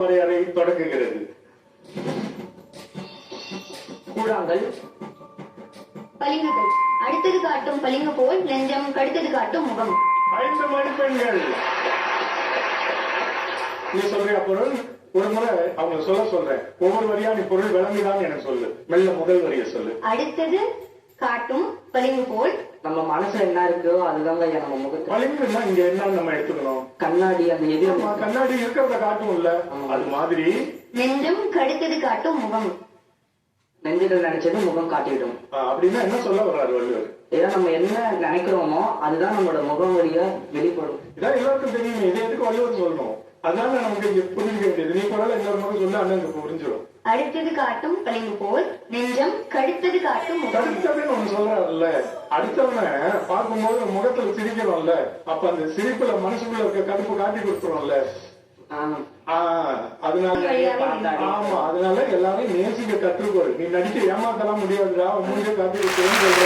வரையறை தொடங்குகிறது. கூழாங்கல் பளிங்குகள் அடுத்தது காட்டும் பளிங்கு போல் நெஞ்சம் கடுத்தது காட்டும் முகம். 5 மதிப்பெண்கள். நீ சொல்றியா பொருள்? ஒரு முறை அவங்க சொல்றேன். ஒவ்வொரு வரியா நீ பொருள் விளங்குதான் எனக்கு சொல்லு. மெல்ல முதல் வரிய சொல்லு. அடுத்தது காட்டும் பளிங்கு போல். நம்ம மனசுல என்ன இருக்கோ அதுதாங்க நம்ம முகத்துல. பளிங்குன்னா இங்க என்ன நம்ம எடுத்துக்கணும்? கண்ணாடி. அந்த எதிர் கண்ணாடி இருக்கிறத காட்டும்ல, அது மாதிரி. நெஞ்சம் கடுத்தது காட்டும் முகம். நெஞ்சில் நினைச்சது முகம் காட்டிவிடும். அப்படின்னா என்ன சொல்ல வர்றாரு வள்ளுவர்? ஏன்னா நம்ம என்ன நினைக்கிறோமோ அதுதான் நம்மளோட முகம் வழியா வெளிப்படும். இதான் எல்லாருக்கும் தெரியுமே. இதை எதுக்கு வள்ளுவர் சொல்லணும்? அதனால நமக்கு இங்க புரிஞ்சுக்க வேண்டியது. நீ கூட இன்னொரு முறை சொல்ல அண்ணன் புரிஞ்சிடும். அடுத்தது காட்டும் பளிங்கு போல் நெஞ்சம் கடுத்தது காட்டும் முகம். கடுத்ததுன்னு ஒண்ணு சொல்றாருல்ல, அடுத்தவனை பார்க்கும்போது முகத்துல சிரிக்கிறோம்ல, அப்ப அந்த சிரிப்புல மனசுக்குள்ள இருக்க கடுப்பு காட்டி கொடுத்துருவோம்ல. அதனால எல்லாரும் நேசிக்க கற்றுக்கொள். நீ நடிக்க ஏமாத்தலாம் முடியாதுடா, மூஞ்ச காட்டி சொல்ற.